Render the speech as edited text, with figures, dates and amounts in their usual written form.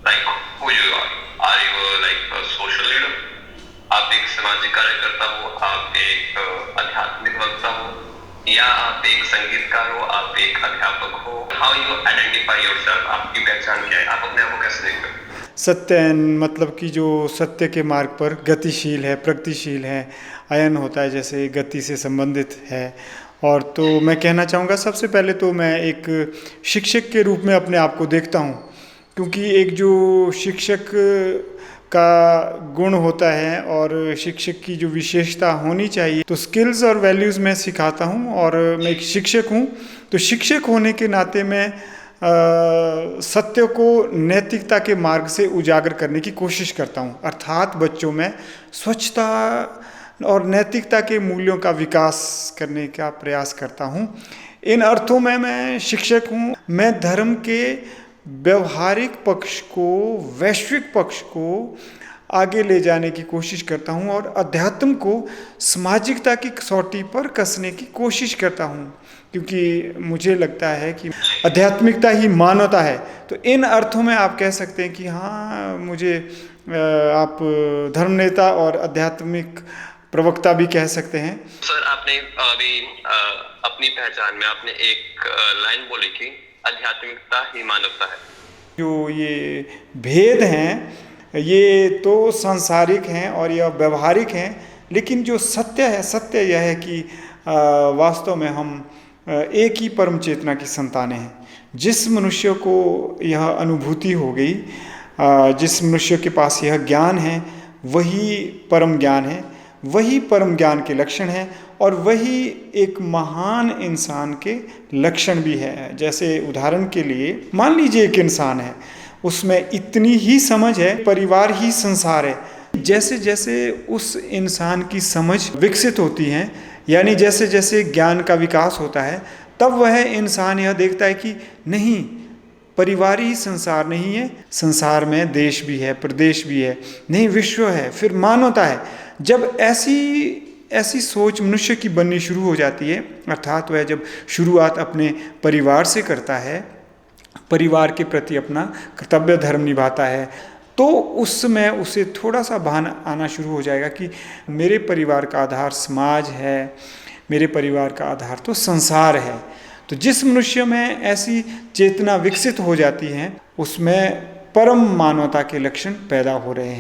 Like who you are you like social leader, आप एक सामाजिक कार्यकर्ता हो, आप एक आध्यात्मिक वक्ता हो, या आप एक संगीतकार हो, आप एक अध्यापक हो? How you identify yourself? आपकी पहचान क्या है? आप अपने आप को कैसे देखते हो? सत्यन मतलब कि जो सत्य के मार्ग पर गतिशील है, प्रगतिशील है, अयन होता है, जैसे गति से संबंधित है। और तो मैं कहना चाहूँगा, सबसे पहले तो मैं एक शिक्षक के रूप में अपने आप को देखता हूँ, क्योंकि एक जो शिक्षक का गुण होता है और शिक्षक की जो विशेषता होनी चाहिए, तो स्किल्स और वैल्यूज़ मैं सिखाता हूँ। और मैं एक शिक्षक हूँ, तो शिक्षक होने के नाते मैं सत्य को नैतिकता के मार्ग से उजागर करने की कोशिश करता हूँ, अर्थात बच्चों में स्वच्छता और नैतिकता के मूल्यों का विकास करने का प्रयास करता हूँ। इन अर्थों में मैं शिक्षक हूँ। मैं धर्म के व्यवहारिक पक्ष को, वैश्विक पक्ष को आगे ले जाने की कोशिश करता हूँ और अध्यात्म को सामाजिकता की कसौटी पर कसने की कोशिश करता हूँ, क्योंकि मुझे लगता है कि आध्यात्मिकता ही मानवता है। तो इन अर्थों में आप कह सकते हैं कि हाँ, मुझे आप धर्मनेता और आध्यात्मिक प्रवक्ता भी कह सकते हैं। सर, आपने अभी अपनी पहचान में आपने एक लाइन बोली कि आध्यात्मिकता ही मानवता है। जो ये भेद हैं, ये तो सांसारिक हैं और यह व्यवहारिक हैं, लेकिन जो सत्य है, सत्य यह है कि वास्तव में हम एक ही परम चेतना की संतानें हैं। जिस मनुष्य को यह अनुभूति हो गई, जिस मनुष्य के पास यह ज्ञान है, वही परम ज्ञान है, वही परम ज्ञान के लक्षण है, और वही एक महान इंसान के लक्षण भी है। जैसे उदाहरण के लिए मान लीजिए एक इंसान है, उसमें इतनी ही समझ है, परिवार ही संसार है। जैसे जैसे उस इंसान की समझ विकसित होती है, यानी जैसे जैसे ज्ञान का विकास होता है, तब वह इंसान यह देखता है कि नहीं, परिवार ही संसार नहीं है, संसार में देश भी है, प्रदेश भी है, नहीं विश्व है, फिर मानवता है। जब ऐसी सोच मनुष्य की बननी शुरू हो जाती है, अर्थात वह जब शुरुआत अपने परिवार से करता है, परिवार के प्रति अपना कर्तव्य धर्म निभाता है, तो उस समय उसे थोड़ा सा भान आना शुरू हो जाएगा कि मेरे परिवार का आधार समाज है, मेरे परिवार का आधार तो संसार है। तो जिस मनुष्य में ऐसी चेतना विकसित हो जाती है, उसमें परम मानवता के लक्षण पैदा हो रहे हैं।